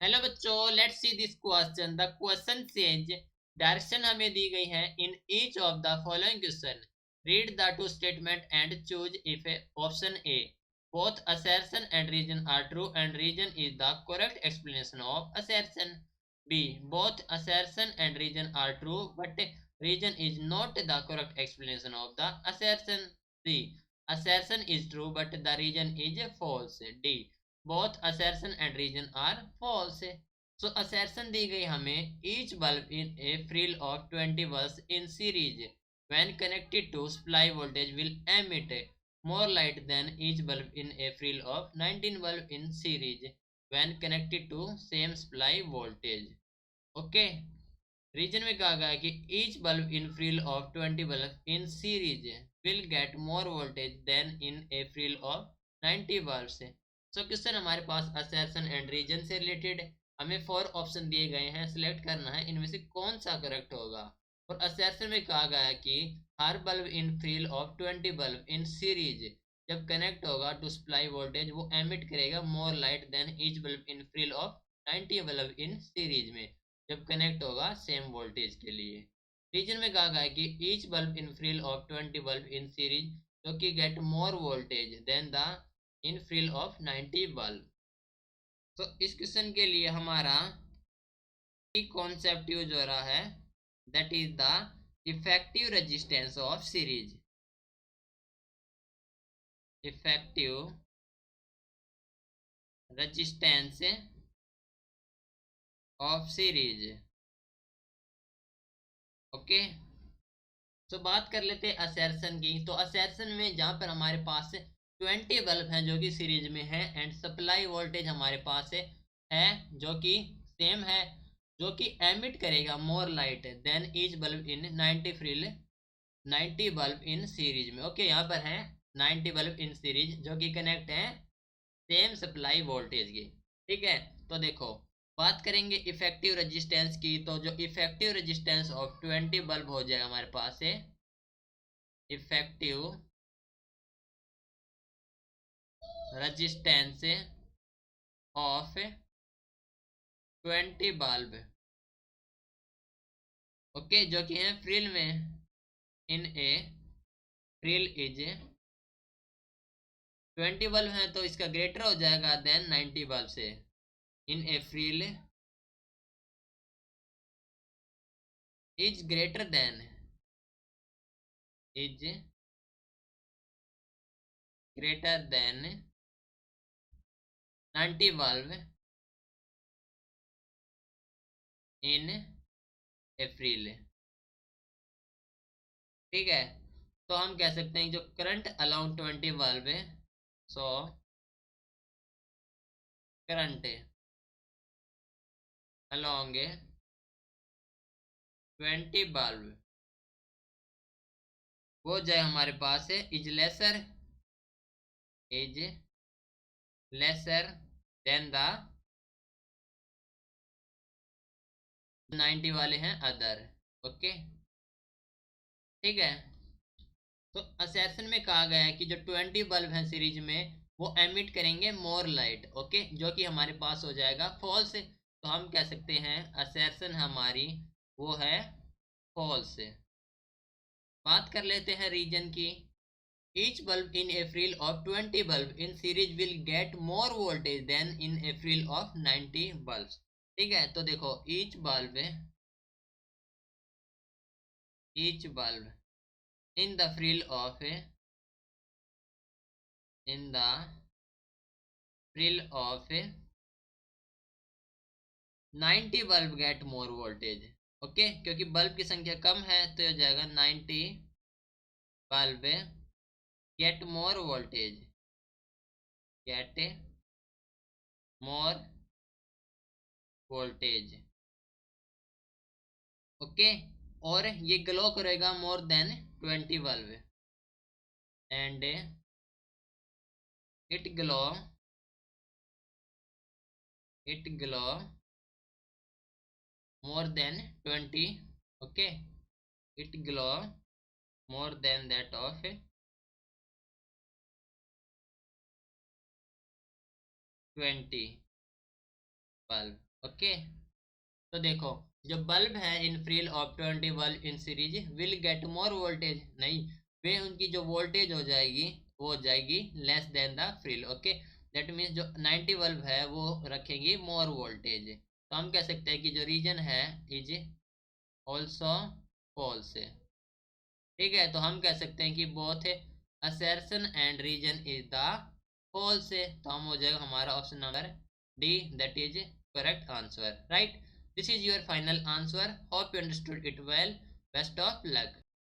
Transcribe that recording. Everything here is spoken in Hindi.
हेलो बच्चों, let's see this question. The question says direction हमें दी गई है in each of the following question. Read the two statement and choose if option A both assertion and reason are true and reason is the correct explanation of assertion. B, both assertion and reason are true but reason is not the correct explanation of the assertion. C, assertion is true but the reason is false. D, both assertion and reason are false. So assertion दी गई हमें each bulb in a frill of 20 volts in series when connected to supply voltage will emit more light than each bulb in a frill of 19 bulb in series when connected to same supply voltage. Okay, reason में कहा गया है कि each bulb in frill of 20 bulb in series will get more voltage than in a frill of 90 bulbs. So question हमारे पास assertion and reason से रिलेटेड है। हमें 4 ऑप्शन दिए गए हैं, सिलेक्ट करना है इनमें से कौन सा करेक्ट होगा। और assertion में कहा गया है कि हर bulb in frill of 20 bulb in series जब कनेक्ट होगा टू सप्लाई वोल्टेज वो एमिट करेगा more light than each bulb in frill of 90 bulb in series में जब कनेक्ट होगा सेम वोल्टेज के लिए। रीजन में कहा गया है कि each bulb in frill of 20 bulb in series जो कि get more voltage than the in frill of 90 bulb. तो इस क्वेश्चन के लिए हमारा कॉन्सेप्ट यूज हो रहा है, that is the effective resistance of series. Effective resistance of series. Okay, तो बात कर लेते हैं असर्शन की। तो असर्शन में जहां पर हमारे पास 20 बल्ब हैं जो कि सीरीज में है एंड सप्लाई वोल्टेज हमारे पास है जो कि सेम है, जो कि एमिट करेगा more light than each bulb in 90 frill 90 bulb in series में। ओके, यहाँ पर है 90 बल्ब इन सीरीज जो कि कनेक्ट है सेम सप्लाई वोल्टेज की। ठीक है, तो देखो बात करेंगे इफेक्टिव रेजिस्टेंस की। तो जो इफेक्टिव रेजिस्टेंस ऑफ 20 बल्ब हो जाएगा हमारे पास है effective resistance of 20 bulb. Okay, जो कि है फ्रिल में इन ए फ्रिल इज 20 बल्ब है तो इसका ग्रेटर हो जाएगा देन 90 बल्ब से। In a frill is greater than is greater than 90 bulb in April. ठीक है, तो हम कह सकते हैं जो करंट अलाउंड 20 बल्ब है, सो करंट अलोंग 20 बल्ब वो जाए हमारे पास है इज लेसर देन द 90 वाले हैं अदर। ओके, ठीक है, तो असर्शन में कहा गया है कि जो 20 बल्ब हैं सीरीज में वो एमिट करेंगे मोर लाइट। ओके, जो कि हमारे पास हो जाएगा फॉल्स। तो हम कह सकते हैं असर्शन हमारी वो है फॉल्स। बात कर लेते हैं रीजन की। Each bulb in a frill of 20 bulb in series will get more voltage than in a frill of 90 bulb. ठीक है, तो देखो each bulb in the frill of 90 bulb get more voltage. Okay, क्योंकि बल्ब की संख्या कम है तो हो जाएगा 90 bulb get more voltage, get more voltage. Okay, और ये ग्लो करेगा more than 20 bulb and it glow more than 20। okay, it glow more than that of 20 bulb। Okay, तो देखो, जो बल्ब है in frill of 20 bulb in series will get more voltage, नहीं, वे उनकी जो वोल्टेज हो जाएगी वो हो जाएगी less than the frill. Okay, that means जो 90 बल्ब है वो रखेंगी मोर वोल्टेज। तो हम कह सकते हैं कि जो रीजन है इज ऑल्सो फॉल्स। ठीक है, तो हम कह सकते हैं कि both assertion and reason is the false. तो हम हो जाएगा हमारा option number D, that is correct answer, right. This is your final answer, hope you understood it well, best of luck.